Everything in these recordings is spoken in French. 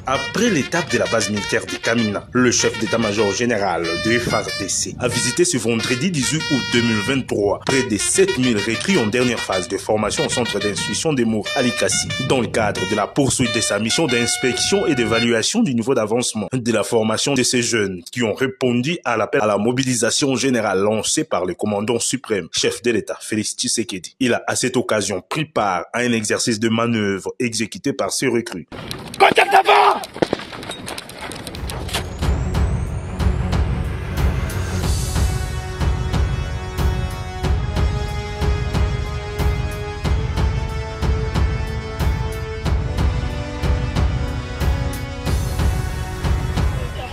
Après l'étape de la base militaire de Kamina, le chef d'état-major général de FARDC a visité ce vendredi 18 août 2023 près de 7000 recrues en dernière phase de formation au centre d'instruction de Mour Alikassi, dans le cadre de la poursuite de sa mission d'inspection et d'évaluation du niveau d'avancement de la formation de ces jeunes qui ont répondu à l'appel à la mobilisation générale lancée par le commandant suprême, chef de l'État, Félix Tshisekedi. Il a à cette occasion pris part à un exercice de manœuvre exécuté par ces recrues.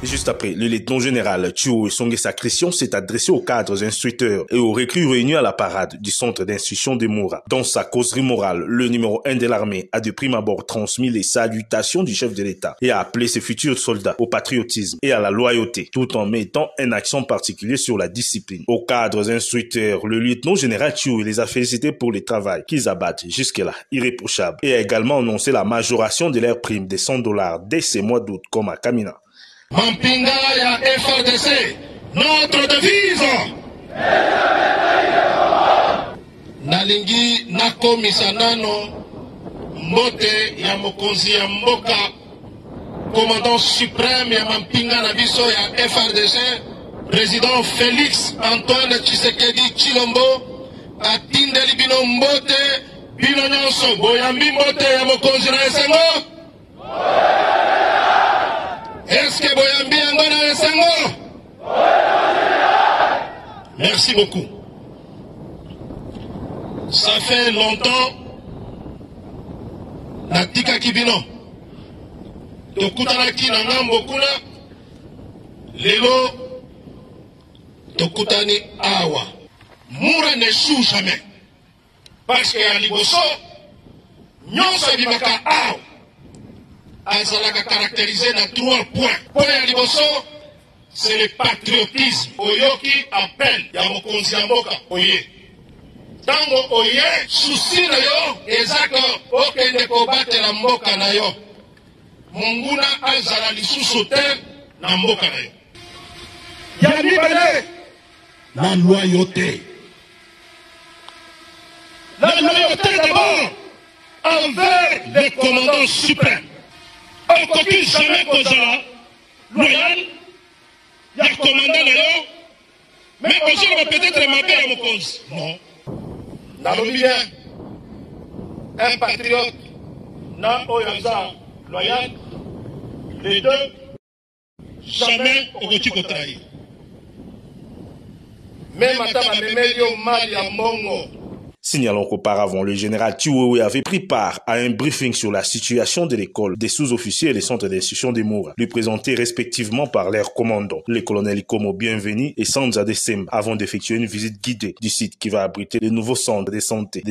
Juste après, le lieutenant général Tchio Songe Sakrission s'est adressé aux cadres instructeurs et aux recrues réunis à la parade du centre d'instruction de Moura. Dans sa causerie morale, le numéro 1 de l'armée a de prime abord transmis les salutations du chef de l'État et a appelé ses futurs soldats au patriotisme et à la loyauté, tout en mettant un accent particulier sur la discipline. Aux cadres instructeurs, le lieutenant général Tchio les a félicités pour le travail qu'ils abattent jusque-là irréprochable et a également annoncé la majoration de leur prime de $100 dès ce mois d'août comme à Kamina. Mampinga ya FARDC, notre devise. Nalingi nakomisa nano mbote ya mokonzi ya mboka, commandant suprême ya Mampinga na biso ya FARDC, président Félix Antoine Tshisekedi Tshilombo, atindeli bino mbote, bino nyonso boyambi mbote ya mokonzi na esengo. Est-ce que Boyambi Angona Esengo? Merci beaucoup. Ça fait longtemps, Natika Kibino, Tokutanaki Nangambo Kuna, Lelo, Tokutani Awa. Moura ne choue jamais. Parce que à Liboso, Nyonso Bimaka Awa. Azalaka caractérisé dans 3 points. Point à Liboso, c'est le patriotisme. Oyoki appelle Yamokonzi Yamboka Oye. Tango Oye, souci na yo, ezako okende kobate la mboka na yo. Monguna azala lisusu te na mboka na yo. Yami bale, la loyauté. La loyauté d'abord envers le commandant suprême. On ne copie jamais Kozala, loyal, il y a commandant là, mais aujourd'hui on va peut-être ma belle à mon cause. Non. N'allons bien. Un patriote, n'a oyaza, loyal, les deux, jamais au retour au trahi. Même à ta mémédio mal à Mongo. Signalons qu'auparavant, le général Tchououé avait pris part à un briefing sur la situation de l'école, des sous-officiers et des centres d'instruction de Moura, lui présentés respectivement par leurs commandants, les colonels Ikomo Bienveni et Sanza Desemba, avant d'effectuer une visite guidée du site qui va abriter le nouveau centre de santé.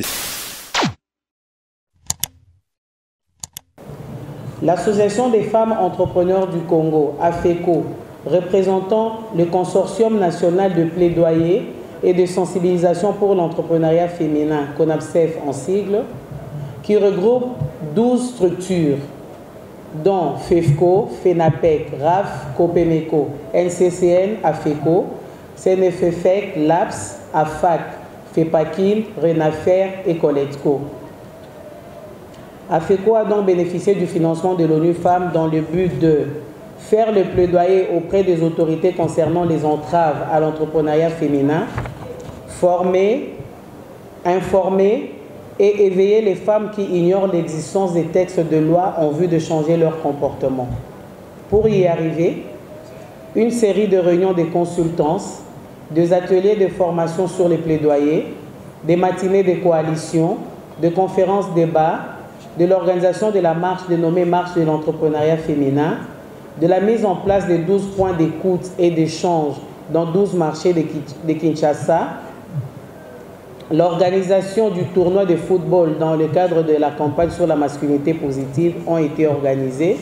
L'Association des femmes entrepreneurs du Congo, AFECO, représentant le Consortium national de plaidoyer et de sensibilisation pour l'entrepreneuriat féminin, CONAPSEF en sigle, qui regroupe 12 structures, dont FEFCO, FENAPEC, RAF, COPEMECO, NCCN, AFECO, CNFFEC, LAPS, AFAC, FEPAKIL, RENAFER et COLETCO. AFECO a donc bénéficié du financement de l'ONU Femmes dans le but de faire le plaidoyer auprès des autorités concernant les entraves à l'entrepreneuriat féminin, former, informer et éveiller les femmes qui ignorent l'existence des textes de loi en vue de changer leur comportement. Pour y arriver, une série de réunions de consultances, des ateliers de formation sur les plaidoyers, des matinées de coalition, de conférences débats, de l'organisation de la marche dénommée Marche de l'entrepreneuriat féminin, de la mise en place de 12 points d'écoute et d'échange dans 12 marchés de Kinshasa, l'organisation du tournoi de football dans le cadre de la campagne sur la masculinité positive ont été organisées.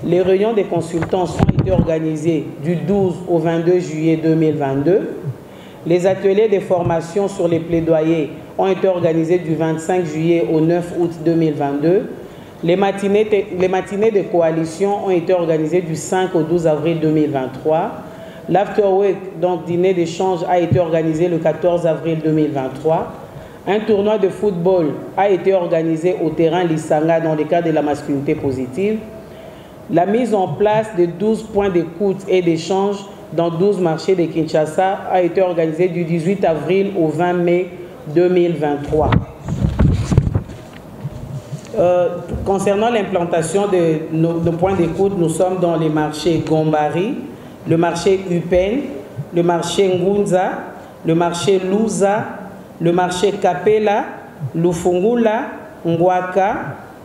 Les réunions des consultants ont été organisées du 12 au 22 juillet 2022. Les ateliers de formation sur les plaidoyers ont été organisés du 25 juillet au 9 août 2022. Les matinées de coalition ont été organisées du 5 au 12 avril 2023. L'afterwork, donc dîner d'échange, a été organisé le 14 avril 2023. Un tournoi de football a été organisé au terrain Lissanga dans le cadre de la masculinité positive. La mise en place de 12 points d'écoute et d'échange dans 12 marchés de Kinshasa a été organisée du 18 avril au 20 mai 2023. Concernant l'implantation de points d'écoute, nous sommes dans les marchés Gombari, le marché Upen, le marché Ngunza, le marché Luza, le marché Kapela, Lufungula, Ngwaka,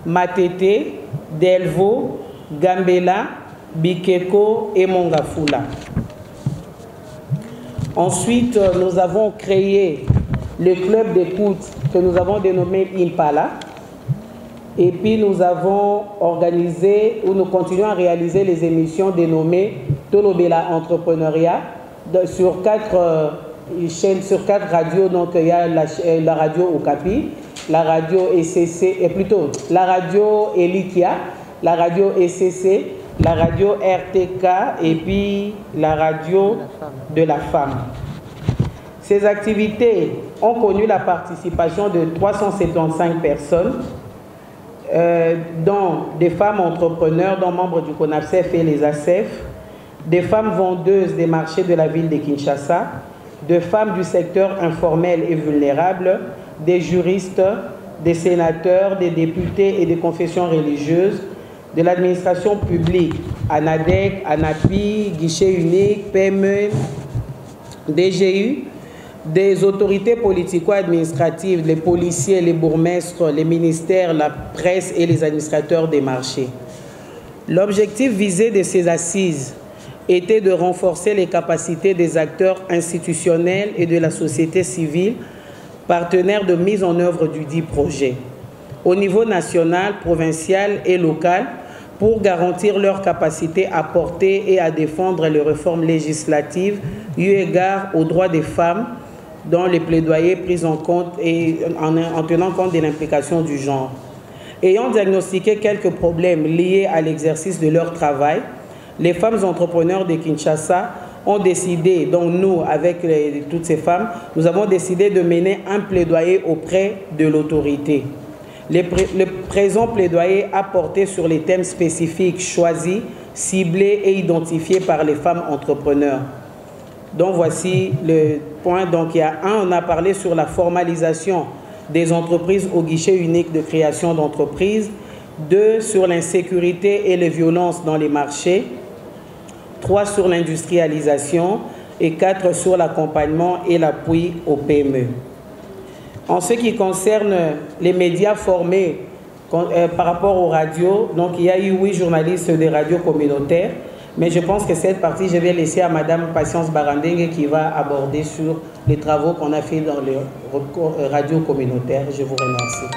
Matete, Delvo, Gambela, Bikeko et Mongafula. Ensuite, nous avons créé le club d'écoute que nous avons dénommé Impala. Et puis nous avons organisé, ou nous continuons à réaliser les émissions dénommées Tolobela Entrepreneuriat sur 4 chaînes, sur 4 radios. Donc il y a la radio Okapi, la radio ECC, et plutôt la radio Elikia, la radio ECC, la radio RTK et puis la radio de la femme. Ces activités ont connu la participation de 375 personnes, dont des femmes entrepreneurs, dont membres du CONAFCEF et les ACEF, des femmes vendeuses des marchés de la ville de Kinshasa, des femmes du secteur informel et vulnérable, des juristes, des sénateurs, des députés et des confessions religieuses, de l'administration publique, ANADEC, ANAPI, guichet unique, PME, DGU, des autorités politico-administratives, les policiers, les bourgmestres, les ministères, la presse et les administrateurs des marchés. L'objectif visé de ces assises était de renforcer les capacités des acteurs institutionnels et de la société civile, partenaires de mise en œuvre du dit projet, au niveau national, provincial et local, pour garantir leur capacité à porter et à défendre les réformes législatives eu égard aux droits des femmes, dans les plaidoyers pris en compte et en tenant compte de l'implication du genre. Ayant diagnostiqué quelques problèmes liés à l'exercice de leur travail, les femmes entrepreneurs de Kinshasa ont décidé, donc nous, avec toutes ces femmes, nous avons décidé de mener un plaidoyer auprès de l'autorité. Le présent plaidoyer a porté sur les thèmes spécifiques choisis, ciblés et identifiés par les femmes entrepreneurs. Donc voici le point. Donc il y a on a parlé sur la formalisation des entreprises au guichet unique de création d'entreprises. 2, sur l'insécurité et les violences dans les marchés. 3, sur l'industrialisation. Et 4, sur l'accompagnement et l'appui aux PME. En ce qui concerne les médias formés par rapport aux radios, donc il y a eu 8 journalistes des radios communautaires. Mais je pense que cette partie, je vais laisser à Madame Patience Barandengue qui va aborder sur les travaux qu'on a fait dans les radios communautaires. Je vous remercie.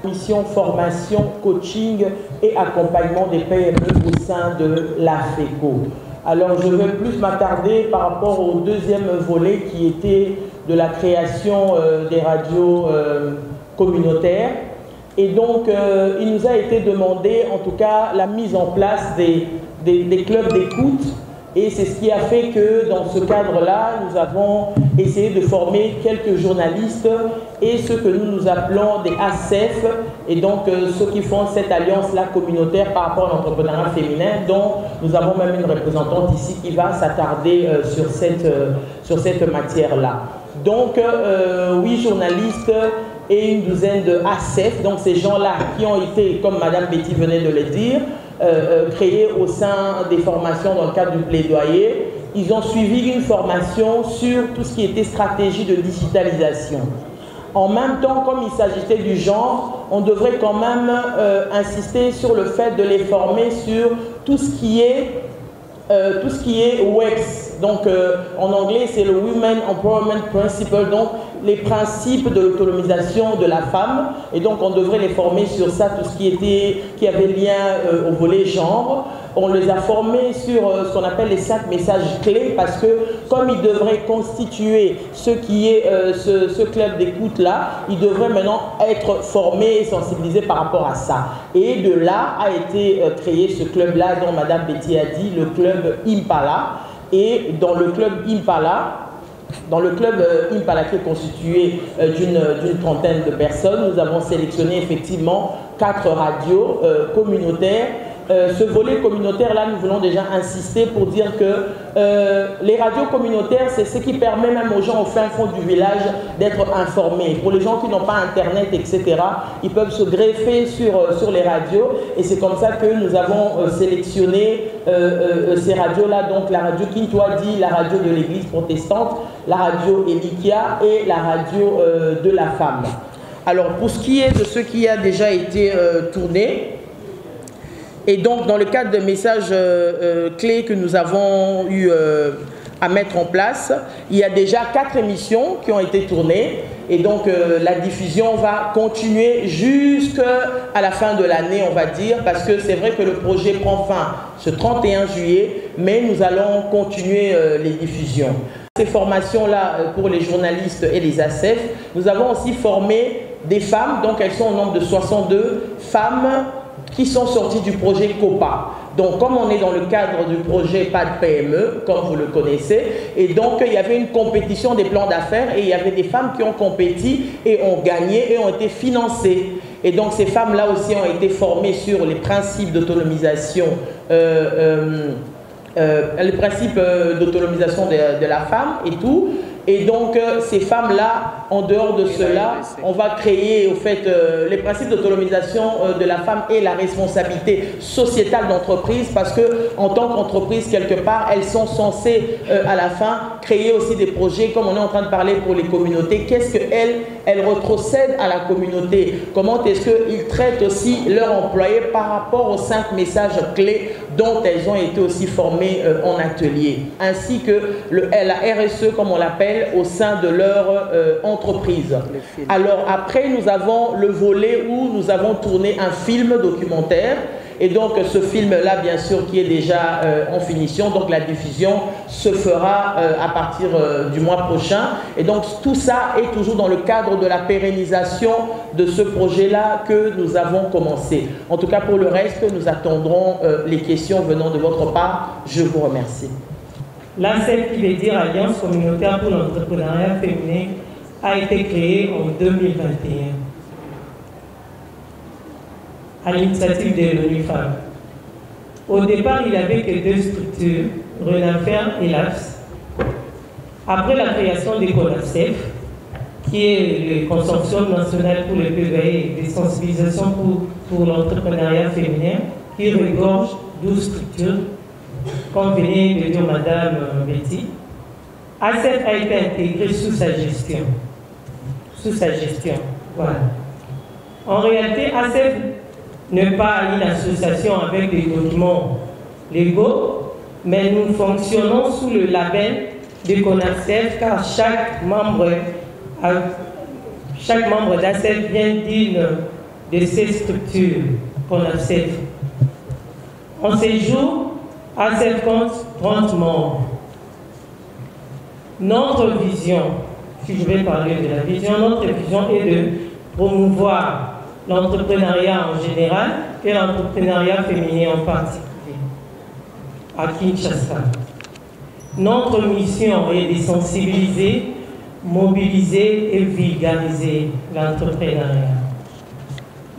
Mission, formation, coaching et accompagnement des PME au sein de l'AFECO. Alors, je vais plus m'attarder par rapport au deuxième volet qui était de la création des radios communautaires. Et donc, il nous a été demandé, en tout cas, la mise en place des clubs d'écoute. Et c'est ce qui a fait que, dans ce cadre-là, nous avons essayé de former quelques journalistes et ceux que nous appelons des ACEF, et donc ceux qui font cette alliance-là communautaire par rapport à l'entrepreneuriat féminin, dont nous avons même une représentante ici qui va s'attarder sur cette matière-là. Donc, 8 journalistes et une douzaine de ACEF, donc ces gens-là qui ont été, comme Madame Betty venait de le dire, créés au sein des formations dans le cadre du plaidoyer. Ils ont suivi une formation sur tout ce qui était stratégie de digitalisation. En même temps, comme il s'agissait du genre, on devrait quand même insister sur le fait de les former sur tout ce qui est WEX. Donc en anglais, c'est le Women Empowerment Principle, donc les principes de l'autonomisation de la femme. Et donc on devrait les former sur ça, tout ce qui avait lien au volet genre. on les a formés sur ce qu'on appelle les 5 messages clés, parce que comme ils devraient constituer ce qui est ce club d'écoute-là, ils devraient maintenant être formés et sensibilisés par rapport à ça. Et de là a été créé ce club-là dont Madame Betty a dit, le club Impala. Et dans le club Impala, qui est constitué d'une trentaine de personnes, nous avons sélectionné effectivement 4 radios communautaires. Ce volet communautaire-là, nous voulons déjà insister pour dire que les radios communautaires, c'est ce qui permet même aux gens au fin fond du village d'être informés. Pour les gens qui n'ont pas Internet, etc., ils peuvent se greffer sur les radios. Et c'est comme ça que nous avons sélectionné ces radios-là, donc la radio Kintwadi, la radio de l'Église protestante, la radio Elikia et la radio de la femme. Alors, pour ce qui est de ce qui a déjà été tourné, et donc, dans le cadre des messages clés que nous avons eu à mettre en place, il y a déjà 4 émissions qui ont été tournées. Et donc, la diffusion va continuer jusqu'à la fin de l'année, on va dire, parce que c'est vrai que le projet prend fin ce 31 juillet, mais nous allons continuer les diffusions. Ces formations-là, pour les journalistes et les ACEF, nous avons aussi formé des femmes, donc elles sont au nombre de 62 femmes, qui sont sortis du projet COPA. Donc, comme on est dans le cadre du projet Pas de PME, comme vous le connaissez, et donc il y avait une compétition des plans d'affaires et il y avait des femmes qui ont compéti et ont gagné et ont été financées. Et donc, ces femmes-là aussi ont été formées sur les principes d'autonomisation de la femme et tout. Et donc, ces femmes-là, en dehors de cela, on va créer, au fait, les principes d'autonomisation de la femme et la responsabilité sociétale d'entreprise, parce que en tant qu'entreprise, quelque part, elles sont censées, à la fin, créer aussi des projets, comme on est en train de parler pour les communautés. Qu'est-ce qu'elles retrocèdent à la communauté? Comment est-ce qu'ils traitent aussi leurs employés par rapport aux 5 messages clés dont elles ont été aussi formées en atelier, ainsi que la RSE, comme on l'appelle, au sein de leur entreprise. Alors après, nous avons le volet où nous avons tourné un film documentaire. Et donc ce film-là, bien sûr, qui est déjà en finition, donc la diffusion se fera à partir du mois prochain. Et donc tout ça est toujours dans le cadre de la pérennisation de ce projet-là que nous avons commencé. En tout cas, pour le reste, nous attendrons les questions venant de votre part. Je vous remercie. L'ACEF, qui veut dire Alliance communautaire pour l'entrepreneuriat féminin, a été créée en 2021 à l'initiative de l'ONU Femmes. Au départ, il n'y avait que 2 structures, RENAFER et l'AFS. Après la création des CONACEF, qui est le Consortium national pour le plaidoyer et des sensibilisations pour l'entrepreneuriat féminin, qui regorge 12 structures, comme venait de dire Madame Betty. ACEF a été intégré sous sa gestion. Voilà. En réalité, ACEF n'est pas une association avec des documents légaux, mais nous fonctionnons sous le label de CONACEF, car chaque membre d'ACEF vient d'une de ces structures CONACEF. En ces jours, ACEF compte 30 membres. Notre vision, si je vais parler de la vision, notre vision est de promouvoir l'entrepreneuriat en général et l'entrepreneuriat féminin en particulier à Kinshasa. Notre mission est de sensibiliser, mobiliser et vulgariser l'entrepreneuriat.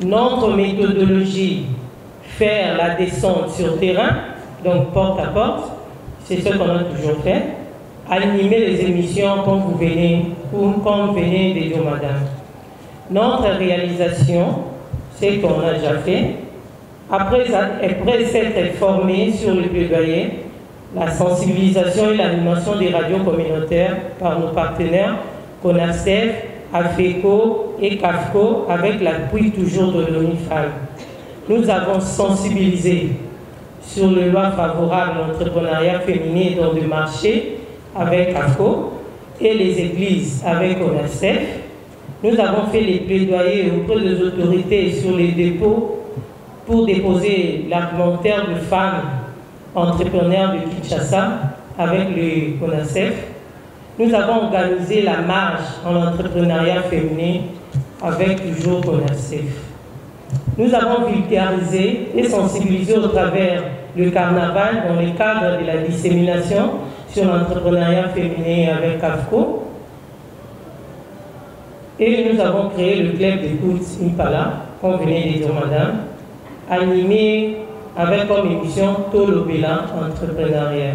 Notre méthodologie, faire la descente sur terrain, donc porte à porte, c'est ce qu'on a toujours fait. Animer les émissions comme vous venez de dire, madame. Notre réalisation, c'est qu'on a déjà fait. Après s'être formé sur le plaidoyer, la sensibilisation et l'animation des radios communautaires par nos partenaires CONACEF, AFECO et CAFCO, avec l'appui toujours de l'ONU Femmes. Nous avons sensibilisé sur les lois favorables à l'entrepreneuriat féminin dans le marché avec CAFCO et les églises avec CONACEF. Nous avons fait les plaidoyers auprès des autorités sur les dépôts pour déposer l'argumentaire de femmes entrepreneurs de Kinshasa avec le CONACEF, nous avons organisé la marche en entrepreneuriat féminin avec toujours CONACEF. Nous avons vulgarisé et sensibilisé au travers le carnaval dans le cadre de la dissémination sur l'entrepreneuriat féminin avec CAFCO. Et nous avons créé le club d'écoute Impala, comme venait de dire madame, animé avec comme émission Tolobela entrepreneuriat.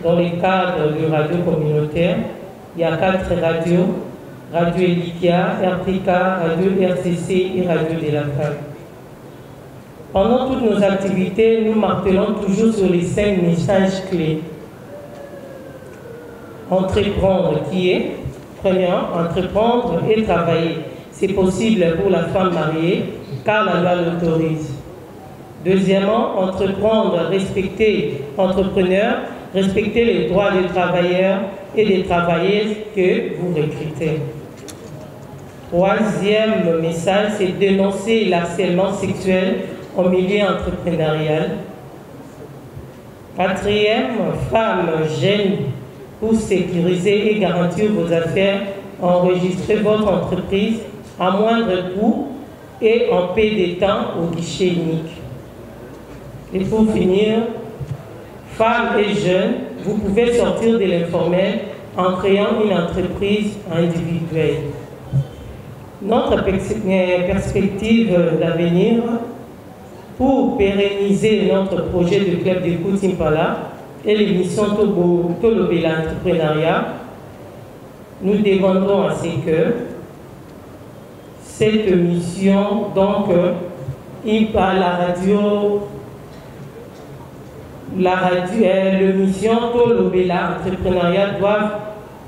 Dans le cadre de radio communautaire, il y a 4 radios, Radio Elikia, RTK, Radio RCC et Radio de la Femme. Pendant toutes nos activités, nous martelons toujours sur les 5 messages clés. Entreprendre qui est, premièrement, entreprendre et travailler. C'est possible pour la femme mariée, car la loi l'autorise. Deuxièmement, entreprendre, respecter entrepreneur, respecter les droits des travailleurs et des travailleuses que vous recrutez. Troisième message, c'est dénoncer l'harcèlement sexuel au milieu entrepreneurial. Quatrième, femmes, jeunes, pour sécuriser et garantir vos affaires, enregistrez votre entreprise à moindre coût et en paix des temps au guichet unique. Et pour finir, femmes et jeunes, vous pouvez sortir de l'informel en créant une entreprise individuelle. Notre perspective d'avenir pour pérenniser notre projet de club d'écoute Impala et l'émission Tolobela Entrepreneuriat, nous demandons à ce que cette mission, donc, l'émission Tolobela Entrepreneuriat doivent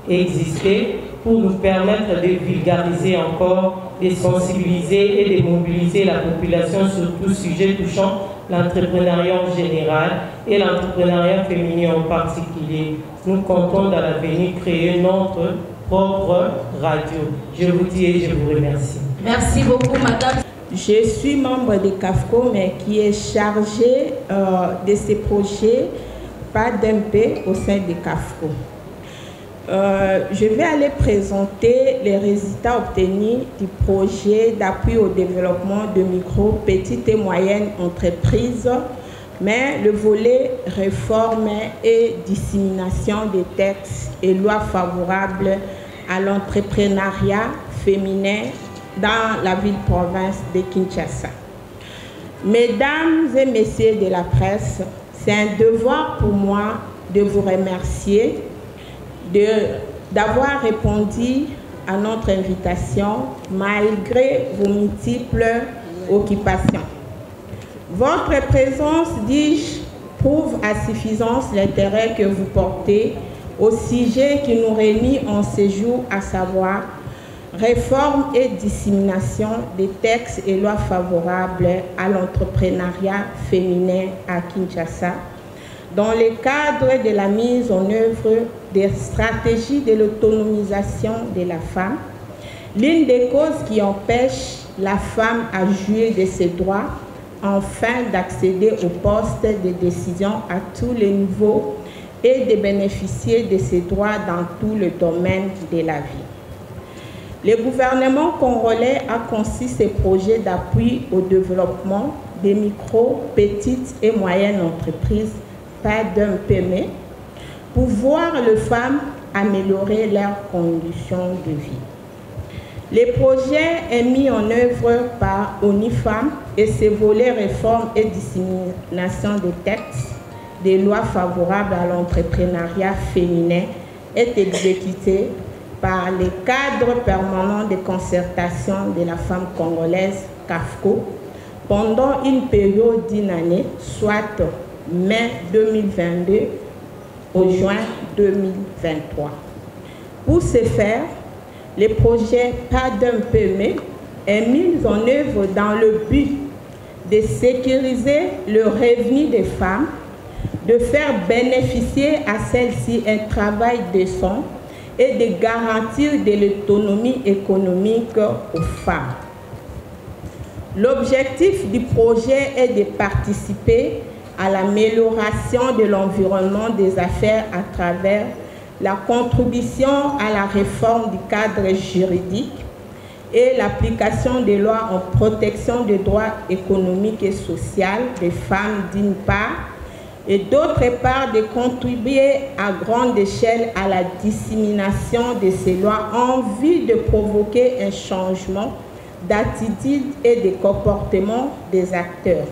exister pour nous permettre de vulgariser encore, de sensibiliser et de mobiliser la population sur tout sujet touchant l'entrepreneuriat en général et l'entrepreneuriat féminin en particulier. Nous comptons dans l'avenir créer notre propre radio. Je vous dis et je vous remercie. Merci beaucoup, madame. Je suis membre de CAFCO, mais qui est chargé de ces projets pas d'MP au sein de CAFCO. Je vais aller présenter les résultats obtenus du projet d'appui au développement de micro, petites et moyennes entreprises, mais le volet réforme et dissémination des textes et lois favorables à l'entrepreneuriat féminin dans la ville-province de Kinshasa. Mesdames et messieurs de la presse, c'est un devoir pour moi de vous remercier d'avoir répondu à notre invitation malgré vos multiples occupations. Votre présence, dis-je, prouve à suffisance l'intérêt que vous portez au sujet qui nous réunit en séjour, à savoir réforme et dissémination des textes et lois favorables à l'entrepreneuriat féminin à Kinshasa, dans le cadre de la mise en œuvre des stratégies de l'autonomisation de la femme, l'une des causes qui empêche la femme à jouir de ses droits, afin d'accéder aux postes de décision à tous les niveaux et de bénéficier de ses droits dans tout le domaine de la vie. Le gouvernement congolais a conçu ce projet d'appui au développement des micro, petites et moyennes entreprises, pas d'un PME, pour voir les femmes améliorer leurs conditions de vie. Le projet est mis en œuvre par ONU Femmes et ses volets réforme et dissémination des textes, des lois favorables à l'entrepreneuriat féminin est exécuté par le cadre permanent de concertation de la femme congolaise, CAFCO, pendant une période d'une année, soit mai 2022 au juin 2023. Pour ce faire, le projet Pas d'un PME est mis en œuvre dans le but de sécuriser le revenu des femmes, de faire bénéficier à celles-ci un travail décent et de garantir de l'autonomie économique aux femmes. L'objectif du projet est de participer à l'amélioration de l'environnement des affaires à travers la contribution à la réforme du cadre juridique et l'application des lois en protection des droits économiques et sociaux des femmes d'une part, et d'autre part de contribuer à grande échelle à la dissémination de ces lois en vue de provoquer un changement d'attitude et de comportement des acteurs.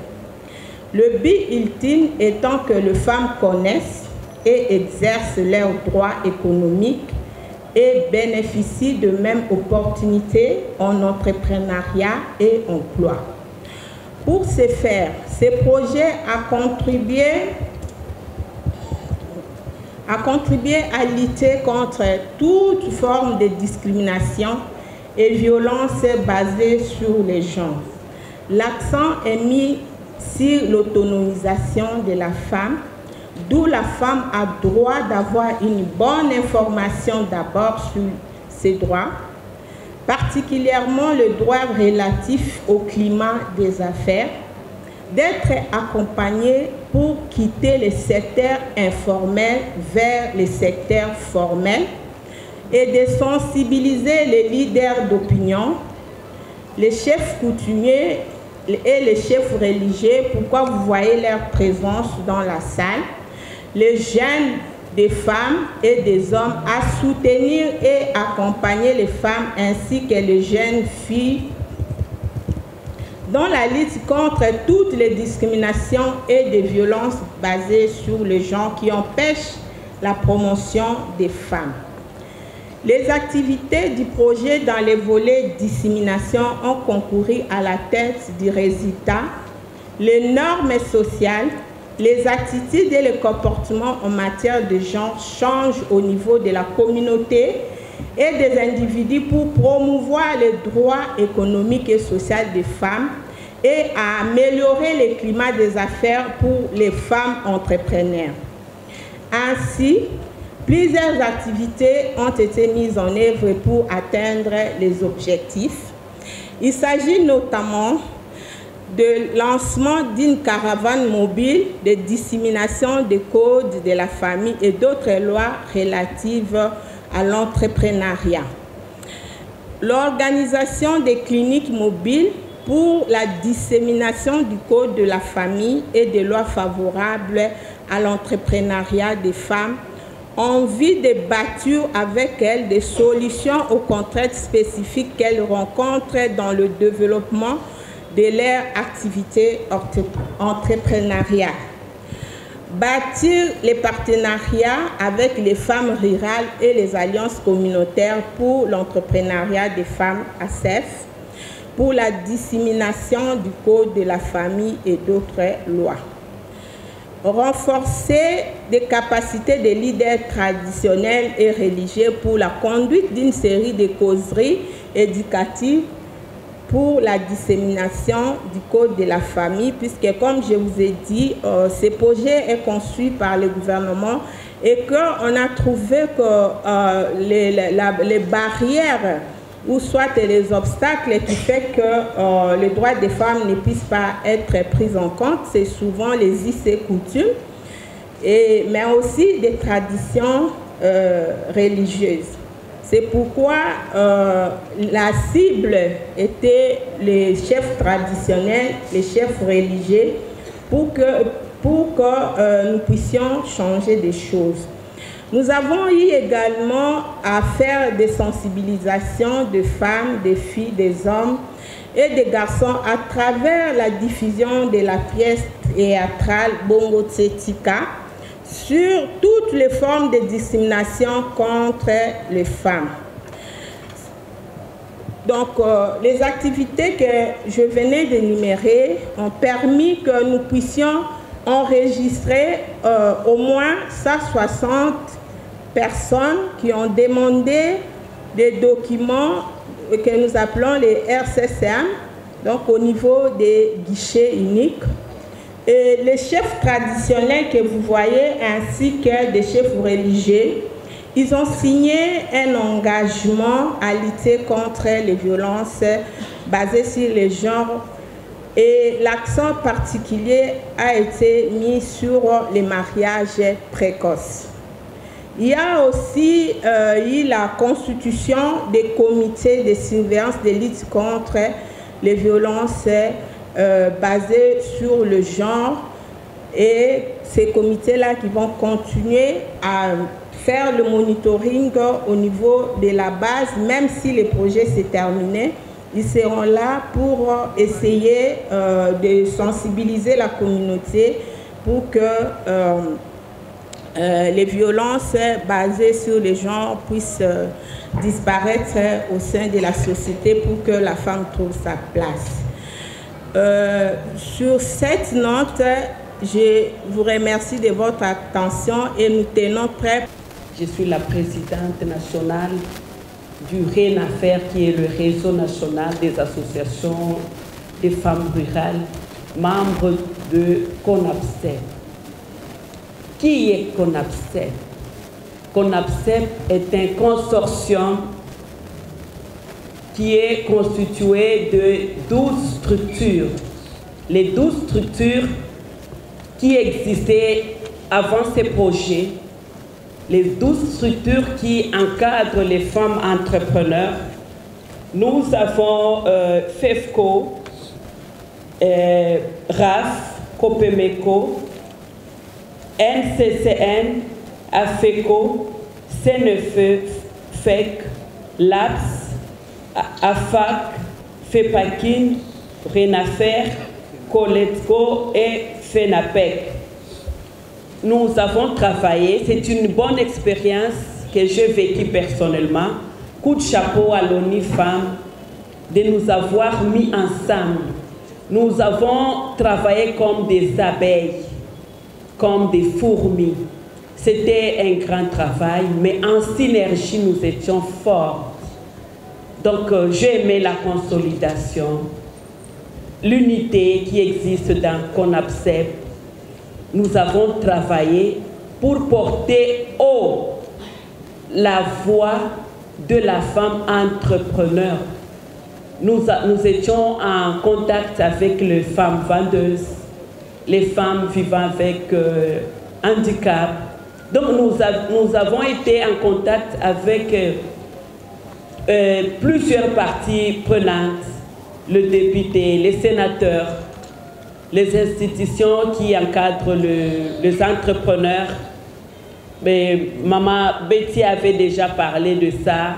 Le but ultime étant que les femmes connaissent et exercent leurs droits économiques et bénéficient de mêmes opportunités en entrepreneuriat et emploi. Pour ce faire, ce projet a contribué à lutter contre toute forme de discrimination et violence basée sur les genres. L'accent est mis sur l'autonomisation de la femme, d'où la femme a droit d'avoir une bonne information d'abord sur ses droits, particulièrement le droit relatif au climat des affaires, d'être accompagnée pour quitter le secteur informel vers le secteur formel et de sensibiliser les leaders d'opinion, les chefs coutumiers et les chefs religieux, pourquoi vous voyez leur présence dans la salle, les jeunes des femmes et des hommes à soutenir et accompagner les femmes ainsi que les jeunes filles dans la lutte contre toutes les discriminations et des violences basées sur le genre qui empêchent la promotion des femmes. Les activités du projet dans les volets dissémination ont concouru à la tête du résultat. Les normes sociales, les attitudes et les comportements en matière de genre changent au niveau de la communauté et des individus pour promouvoir les droits économiques et sociaux des femmes et à améliorer le climat des affaires pour les femmes entrepreneurs. Ainsi, plusieurs activités ont été mises en œuvre pour atteindre les objectifs. Il s'agit notamment de lancement d'une caravane mobile de dissémination des codes de la famille et d'autres lois relatives à l'entrepreneuriat. L'organisation des cliniques mobiles pour la dissémination du code de la famille et des lois favorables à l'entrepreneuriat des femmes en vue de bâtir avec elles des solutions aux contraintes spécifiques qu'elles rencontrent dans le développement de leur activité entrepreneuriale. Bâtir les partenariats avec les femmes rurales et les alliances communautaires pour l'entrepreneuriat des femmes ACEF, pour la dissémination du code de la famille et d'autres lois. Renforcer des capacités des leaders traditionnels et religieux pour la conduite d'une série de causeries éducatives pour la dissémination du code de la famille, puisque, comme je vous ai dit, ce projet est conçu par le gouvernement et qu'on a trouvé que les barrières ou soit les obstacles qui font que les droits des femmes ne puissent pas être pris en compte, c'est souvent les us et coutumes, mais aussi des traditions religieuses. C'est pourquoi la cible était les chefs traditionnels, les chefs religieux, pour que nous puissions changer des choses. Nous avons eu également à faire des sensibilisations de femmes, des filles, des hommes et des garçons à travers la diffusion de la pièce théâtrale Bongo Tsetika sur toutes les formes de discrimination contre les femmes. Donc, les activités que je venais d'énumérer ont permis que nous puissions enregistrer au moins 160 personnes qui ont demandé des documents que nous appelons les RCCM, donc au niveau des guichets uniques. Et les chefs traditionnels que vous voyez, ainsi que des chefs religieux, ils ont signé un engagement à lutter contre les violences basées sur les genres Et l'accent particulier a été mis sur les mariages précoces. Il y a aussi eu la constitution des comités de surveillance de lutte contre les violences basées sur le genre. Et ces comités-là qui vont continuer à faire le monitoring au niveau de la base, même si les projets s'est terminé, ils seront là pour essayer de sensibiliser la communauté pour que les violences basées sur le genre puissent disparaître au sein de la société pour que la femme trouve sa place. Sur cette note, je vous remercie de votre attention et nous tenons prêts. Je suis la présidente nationale du RENAFER, qui est le réseau national des associations des femmes rurales, membre de CONAPSEP. Qui est CONAPSEP? CONAPSEP est un consortium qui est constitué de 12 structures. Les 12 structures qui existaient avant ces projets, les 12 structures qui encadrent les femmes entrepreneurs. Nous avons FEFCO, RAF, COPEMECO, NCCN, AFECO, CNFE, FEC, LAPS, AFAC, FEPAKIN, RENAFER, COLETSCO et FENAPEC. Nous avons travaillé, c'est une bonne expérience que j'ai vécue personnellement. Coup de chapeau à l'ONU Femmes de nous avoir mis ensemble. Nous avons travaillé comme des abeilles, comme des fourmis. C'était un grand travail, mais en synergie, nous étions forts. Donc, j'ai aimé la consolidation, l'unité qui existe dans CONAPSEP. Nous avons travaillé pour porter haut la voix de la femme entrepreneur. Nous étions en contact avec les femmes vendeuses, les femmes vivant avec handicap. Donc nous avons été en contact avec plusieurs parties prenantes, le député, les sénateurs, les institutions qui encadrent les entrepreneurs. Mais Maman Betty avait déjà parlé de ça.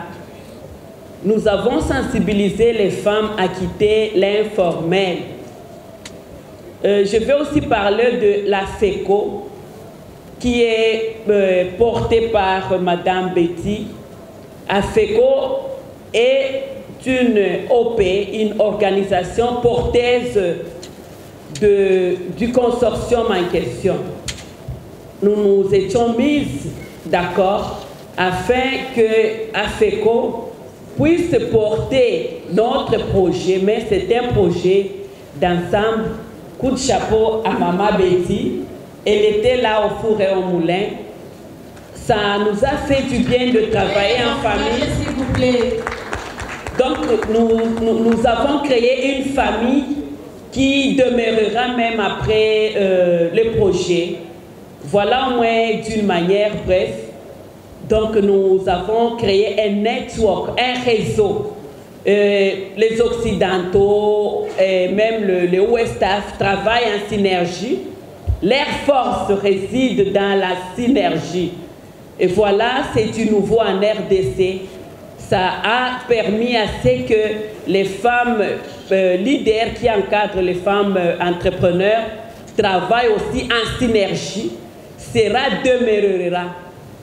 Nous avons sensibilisé les femmes à quitter l'informel. Je vais aussi parler de la FECO, qui est portée par Madame Betty. La FECO est une OP, une organisation porteuse du consortium en question. Nous nous étions mises d'accord afin que AFECO puisse porter notre projet, mais c'est un projet d'ensemble. Coup de chapeau à Maman Betty. Elle était là au four et au moulin. Ça nous a fait du bien de travailler en famille. S'il vous plaît. Donc nous avons créé une famille qui demeurera même après le projet. Voilà au moins d'une manière bref. Donc nous avons créé un network, un réseau. Les Occidentaux et même le West Af travaillent en synergie. Leur force réside dans la synergie. Et voilà, c'est du nouveau en RDC. Ça a permis à ce que les femmes leaders qui encadrent les femmes entrepreneurs travaillent aussi en synergie. Sera demeurera.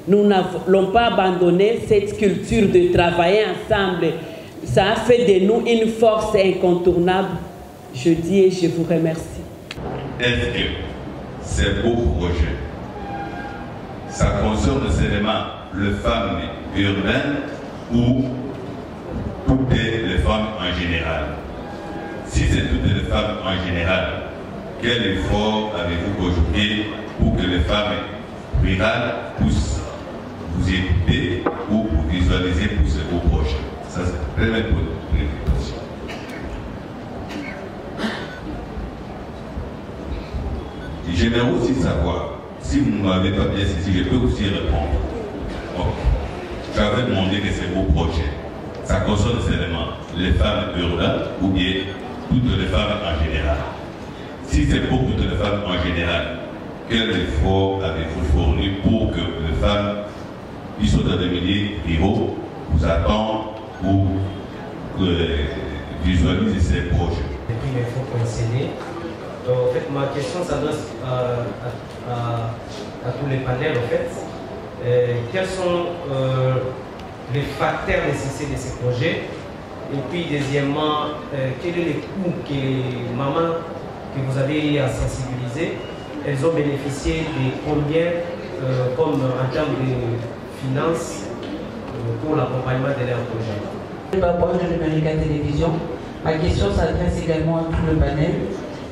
Nous n'avons pas abandonné cette culture de travailler ensemble. Ça a fait de nous une force incontournable. Je dis et je vous remercie. Est-ce que c'est beau projet? Ça concerne seulement les femmes urbaines ou toutes les femmes en général? Si c'est toutes les femmes en général, quel effort avez-vous aujourd'hui pour que les femmes rurales puissent vous écouter ou pour visualiser pour ce beau projet? Ça, c'est la première question. J'aimerais aussi savoir, si vous ne m'avez pas bien saisi, je peux aussi répondre. Bon. J'avais demandé que ces beaux projets, ça concerne seulement les femmes urbaines ou bien toutes les femmes en général. Si c'est pour toutes les femmes en général, quel effort avez-vous fourni pour que les femmes qui sont dans des milieux ruraux vous attendent ou visualisent ces projets? Et puis il faut concéder. En fait, ma question s'adresse à tous les panels en fait. Quels sont les facteurs nécessaires de ces projets? Et puis deuxièmement, quel est le coût que les mamans que vous avez à sensibiliser, elles ont bénéficié de combien comme en termes de finances pour l'accompagnement de leurs projets? De l'América Télévision. Ma question s'adresse également à tout le panel.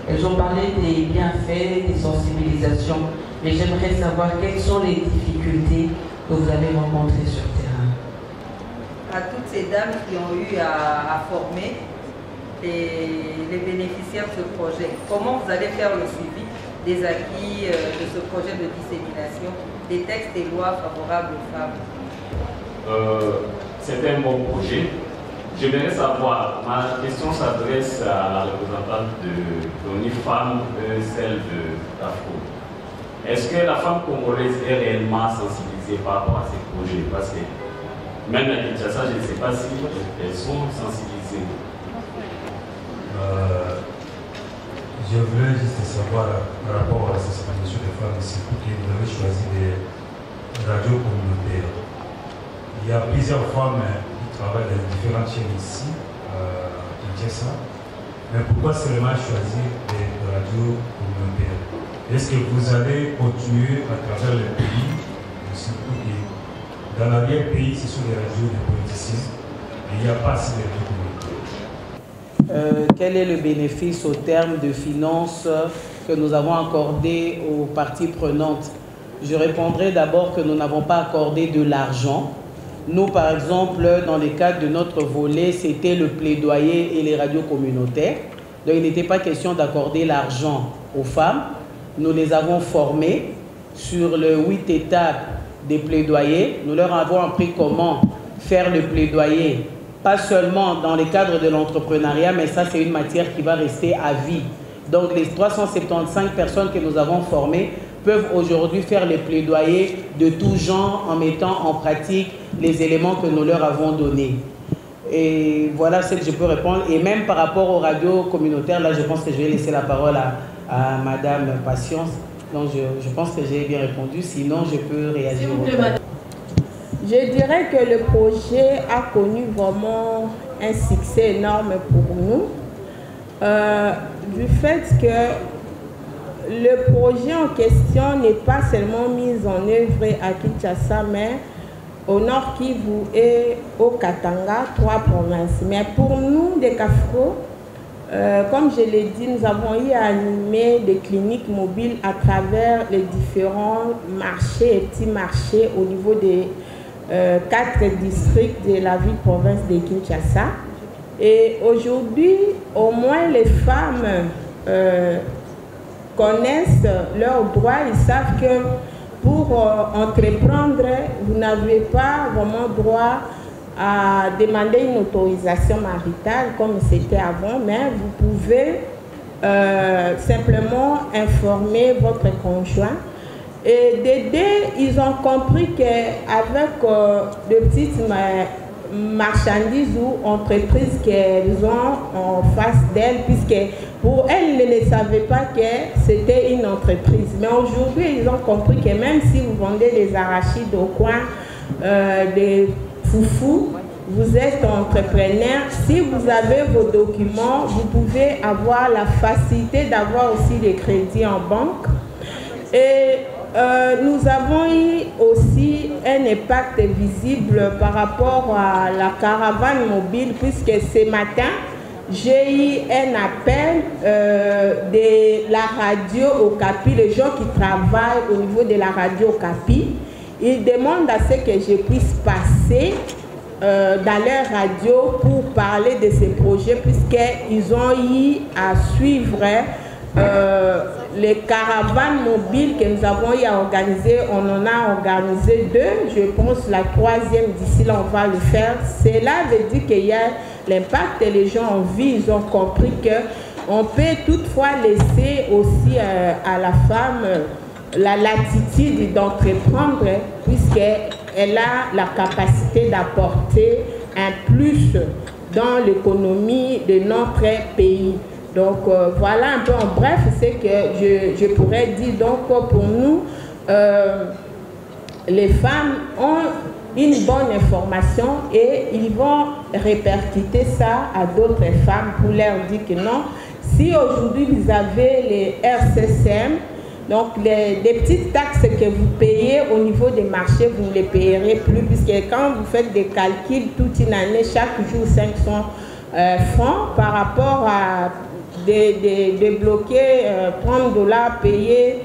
Elles ont parlé des bienfaits, des sensibilisations, mais j'aimerais savoir quelles sont les difficultés que vous avez rencontrées sur le terrain. À toutes ces dames qui ont eu à former les bénéficiaires de ce projet, comment vous allez faire le suivi des acquis de ce projet de dissémination des textes et lois favorables aux femmes? C'est un bon projet. J'aimerais savoir, ma question s'adresse à la représentante de l'ONU Femmes, celle de l'AFCO. Est-ce que la femme congolaise est réellement sensibilisée par rapport à ces projets? Parce que même à Kinshasa, je ne sais pas si elles sont sensibilisées. Je voulais juste savoir par rapport à la sensibilisation des femmes ici, que vous avez choisi des radios communautaires. Il y a plusieurs femmes qui travaillent dans différentes chaînes ici, à Kinshasa. Mais pourquoi seulement choisir des radios communautaires? Est-ce que vous allez continuer à travers le pays, surtout que dans l'arrière-pays, ce sont des radios de politiciens, et il n'y a pas assez de radios communautaires? Quel est le bénéfice au terme de finances que nous avons accordé aux parties prenantes? Je répondrai d'abord que nous n'avons pas accordé de l'argent. Nous, par exemple, dans le cadre de notre volet, c'était le plaidoyer et les radios communautaires. Donc, il n'était pas question d'accorder l'argent aux femmes. Nous les avons formées sur les 8 étapes des plaidoyers. Nous leur avons appris comment faire le plaidoyer, pas seulement dans le cadre de l'entrepreneuriat, mais ça, c'est une matière qui va rester à vie. Donc, les 375 personnes que nous avons formées peuvent aujourd'hui faire les plaidoyers de tout genre en mettant en pratique les éléments que nous leur avons donnés. Et voilà ce que je peux répondre. Et même par rapport aux radios communautaires, là, je pense que je vais laisser la parole à Madame Patience. Donc, je pense que j'ai bien répondu. Sinon, je peux réagir. Je dirais que le projet a connu vraiment un succès énorme pour nous. Du fait que le projet en question n'est pas seulement mis en œuvre à Kinshasa, mais au Nord Kivu et au Katanga, 3 provinces. Mais pour nous, des CAFCO, comme je l'ai dit, nous avons eu à animer des cliniques mobiles à travers les différents marchés et petits marchés au niveau des 4 districts de la ville-province de Kinshasa. Et aujourd'hui, au moins les femmes connaissent leurs droits, ils savent que pour entreprendre, vous n'avez pas vraiment droit à demander une autorisation maritale comme c'était avant, mais vous pouvez simplement informer votre conjoint. Et d'aider, ils ont compris qu'avec de petites marchandises ou entreprises qu'elles ont en face d'elles, puisque pour elles, elles ne savaient pas que c'était une entreprise. Mais aujourd'hui, ils ont compris que même si vous vendez des arachides au coin, des foufous, vous êtes entrepreneur. Si vous avez vos documents, vous pouvez avoir la facilité d'avoir aussi des crédits en banque. Et nous avons eu aussi un impact visible par rapport à la caravane mobile, puisque ce matin, j'ai eu un appel de la radio Okapi, les gens qui travaillent au niveau de la radio Okapi. Ils demandent à ce que je puisse passer dans leur radio pour parler de ces projets, puisqu'ils ont eu à suivre les caravanes mobiles que nous avons eu à organiser, on en a organisé 2. Je pense la 3e, d'ici là, on va le faire. Cela veut dire qu'il y a l'impact et les gens ont vu, ils ont compris qu'on peut toutefois laisser aussi à la femme la latitude d'entreprendre, puisqu'elle a la capacité d'apporter un plus dans l'économie de notre pays. Donc voilà un peu en bref ce que je pourrais dire. Donc pour nous, les femmes ont une bonne information et ils vont répercuter ça à d'autres femmes pour leur dire que non, si aujourd'hui vous avez les RCCM, donc les petites taxes que vous payez au niveau des marchés, vous ne les payerez plus, puisque quand vous faites des calculs toute une année, chaque jour 500 francs par rapport à débloquer, prendre $, payer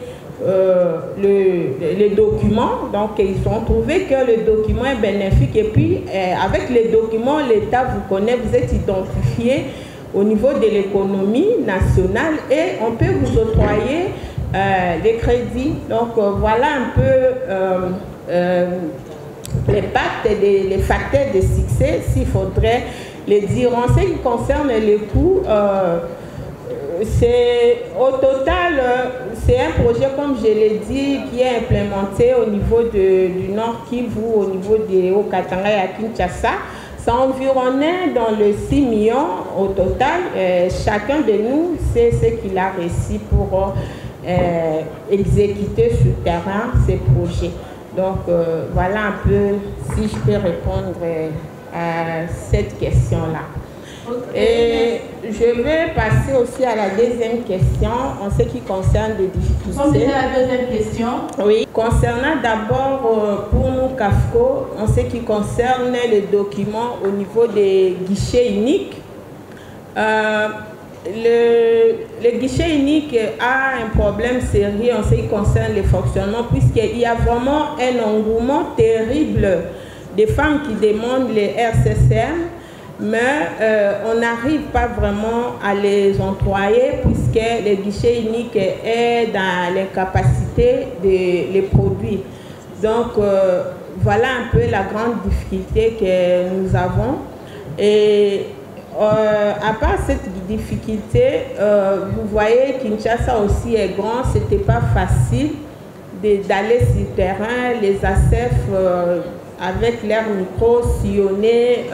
les documents. Donc ils ont trouvé que le document est bénéfique et puis avec les documents, l'État vous connaît, vous êtes identifié au niveau de l'économie nationale et on peut vous octroyer des crédits. Donc voilà un peu l'impact et les facteurs de succès, s'il faudrait les dire. En ce qui concerne les coûts, au total, c'est un projet, comme je l'ai dit, qui est implémenté au niveau du Nord Kivu, au niveau des Haut-Katanga et à Kinshasa. Ça environnait dans le 6 millions au total. Chacun de nous sait ce qu'il a réussi pour exécuter sur le terrain ces projets. Donc voilà un peu si je peux répondre à cette question-là. Et je vais passer aussi à la deuxième question en ce qui concerne les difficultés. La deuxième question. Oui, concernant d'abord pour nous CAFCO, en ce qui concerne les documents au niveau des guichets uniques, le guichet unique a un problème sérieux en ce qui concerne le fonctionnement, puisqu'il y a vraiment un engouement terrible des femmes qui demandent les RCCM, mais on n'arrive pas vraiment à les employer puisque le guichet unique est dans l'incapacité de les produire. Donc voilà un peu la grande difficulté que nous avons. Et à part cette difficulté, vous voyez Kinshasa aussi est grand, c'était pas facile d'aller sur le terrain, les ACF avec leurs micros sillonner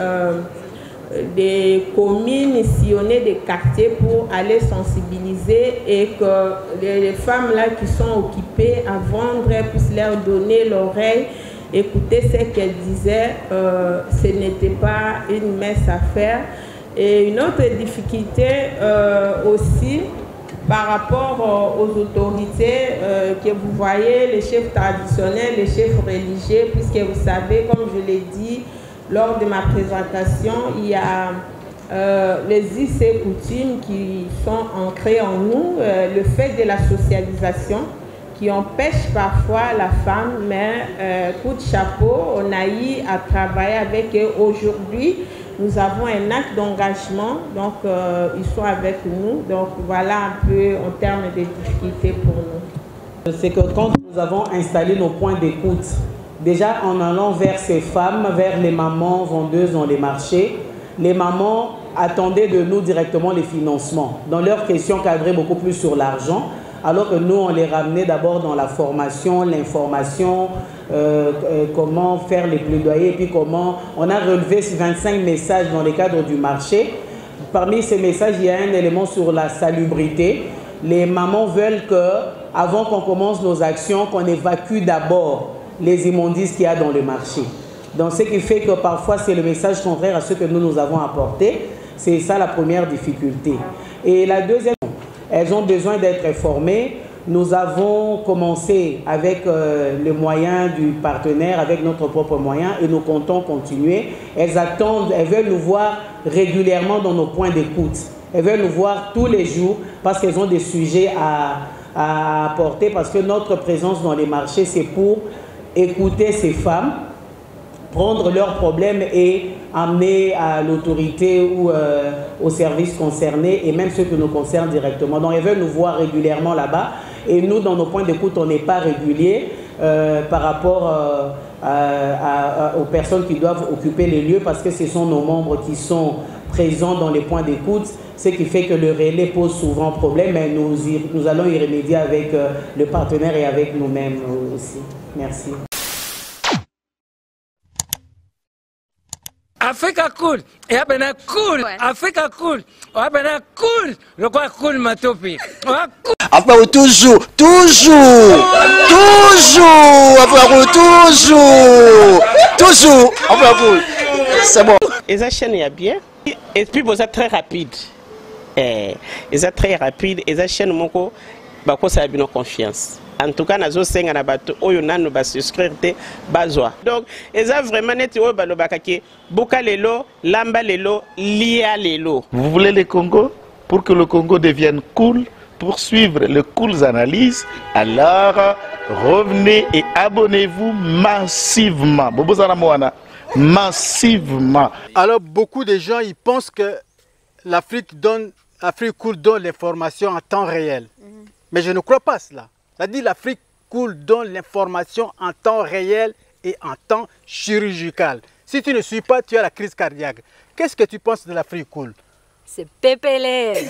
des communes, sillonner des quartiers pour aller sensibiliser et que les femmes là qui sont occupées à vendre puissent leur donner l'oreille, écouter ce qu'elles disaient. Ce n'était pas une mince affaire. Et une autre difficulté aussi par rapport aux autorités que vous voyez, les chefs traditionnels, les chefs religieux, puisque vous savez, comme je l'ai dit lors de ma présentation, il y a les us et coutumes qui sont ancrés en nous, le fait de la socialisation qui empêche parfois la femme, mais coup de chapeau, on a eu à travailler avec eux. Aujourd'hui, nous avons un acte d'engagement, donc ils sont avec nous. Donc voilà un peu en termes de difficultés pour nous. C'est que quand nous avons installé nos points d'écoute, déjà en allant vers ces femmes, vers les mamans vendeuses dans les marchés, les mamans attendaient de nous directement les financements. Dans leurs questions cadrées beaucoup plus sur l'argent, alors que nous, on les ramenait d'abord dans la formation, l'information, comment faire les plaidoyers, et puis comment on a relevé 25 messages dans le cadre du marché. Parmi ces messages, il y a un élément sur la salubrité. Les mamans veulent que, avant qu'on commence nos actions, qu'on évacue d'abord les immondices qu'il y a dans le marché. Donc, ce qui fait que parfois, c'est le message contraire à ce que nous avons apporté. C'est ça la première difficulté. Et la deuxième, elles ont besoin d'être formées. Nous avons commencé avec les moyens du partenaire, avec notre propre moyen, et nous comptons continuer. Elles attendent, elles veulent nous voir régulièrement dans nos points d'écoute. Elles veulent nous voir tous les jours parce qu'elles ont des sujets à apporter, parce que notre présence dans les marchés, c'est pour écouter ces femmes, prendre leurs problèmes et amener à l'autorité ou aux services concernés et même ceux qui nous concernent directement. Donc ils veulent nous voir régulièrement là-bas et nous, dans nos points d'écoute, on n'est pas réguliers par rapport aux personnes qui doivent occuper les lieux parce que ce sont nos membres qui sont présents dans les points d'écoute, ce qui fait que le relais pose souvent problème, mais nous allons y remédier avec le partenaire et avec nous-mêmes aussi. Merci. Africa cool, et abena cool, Africa cool, abena cool, le quoi cool matopi. Après toujours, après c'est bon. Les chaînes y a bien, et puis vous êtes très rapide. Ils sont très rapides, et les chaînes moko, bah quoi ça a bien confiance. En tout cas, nous avons fait un bateau où nous avons souscrit besoin. Donc, ils ont vraiment été au balobakaki, boka lelo, lamba lelo, lia lelo. Vous voulez le Congo? Pour que le Congo devienne cool, pour suivre les cool analyses, alors revenez et abonnez-vous massivement. Massivement. Alors, beaucoup de gens ils pensent que l'Afrique cool donne l'information en temps réel. Mais je ne crois pas cela. C'est-à-dire l'Afrique cool donne l'information en temps réel et en temps chirurgical. Si tu ne suis pas, tu as la crise cardiaque. Qu'est-ce que tu penses de l'Afrique cool? C'est PPL.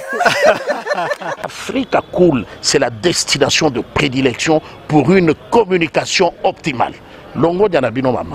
Africa Cool, c'est la destination de prédilection pour une communication optimale.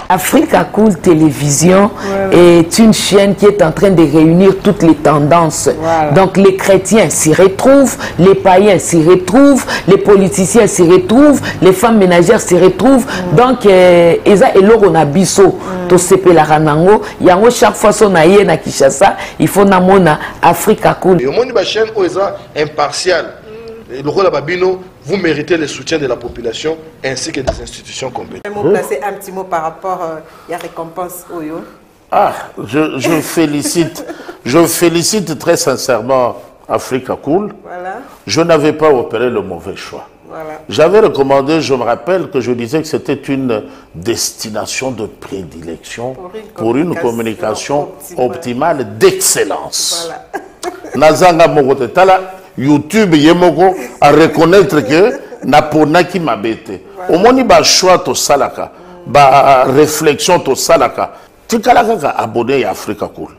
Africa Cool Télévision est une chaîne qui est en train de réunir toutes les tendances. Donc les chrétiens s'y retrouvent, les païens s'y retrouvent, les politiciens s'y retrouvent, les femmes ménagères s'y retrouvent. Donc eza eloko na biso to sepela ranango yango chaque fois son aye na Kinshasa il faut namona Africa Cool. Et au monde de la chaîne oza impartial. Le rôle à Babino, vous méritez le soutien de la population ainsi que des institutions compétentes. Vous placer un petit mot par rapport à la récompense Oyo. Ah, je félicite très sincèrement Africa Cool. Voilà. Je n'avais pas opéré le mauvais choix. Voilà. J'avais recommandé, je me rappelle que je disais que c'était une destination de prédilection pour une communication optimale d'excellence. Voilà. Nazanga Mogote Tala. YouTube yemoko à reconnaître que napona qui m'a bêté. Au moins ba choix to salaka, ba réflexion to salaka. Tikala kaka abonné à Africa Cool.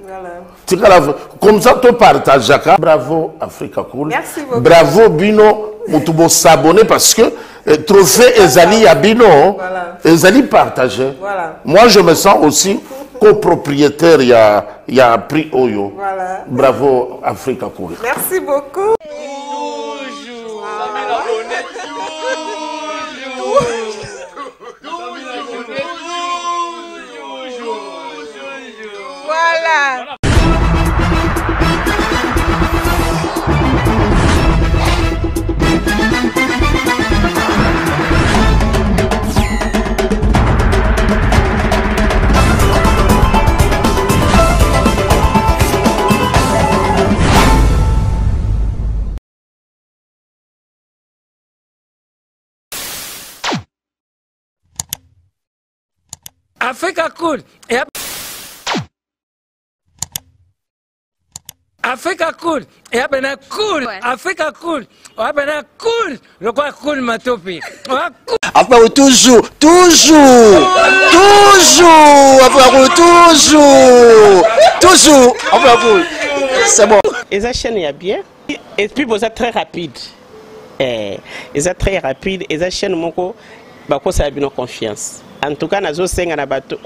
Tikala comme ça to partage jaka. Bravo Africa Cool. Merci beaucoup. Bravo Bino, mutubo s'abonner parce que trophée Ezali ya Bino, Ezali partagé. Voilà. Moi je me sens aussi copropriétaire, il y a prix Oyo. Voilà. Bravo Africa Cool. Merci beaucoup. Voilà. Africa Cool. Africa Cool. Et abena cool. Africa Cool. Abena cool. Le quoi cool matopi. Après toujours. Après toujours. Après c'est bon. Les chaînes y a bien, et puis vous êtes très rapide. Ils êtes très rapide. Les chaînes moko, bah quoi ça a bien confiance. En tout cas, nous avons fait un bateau.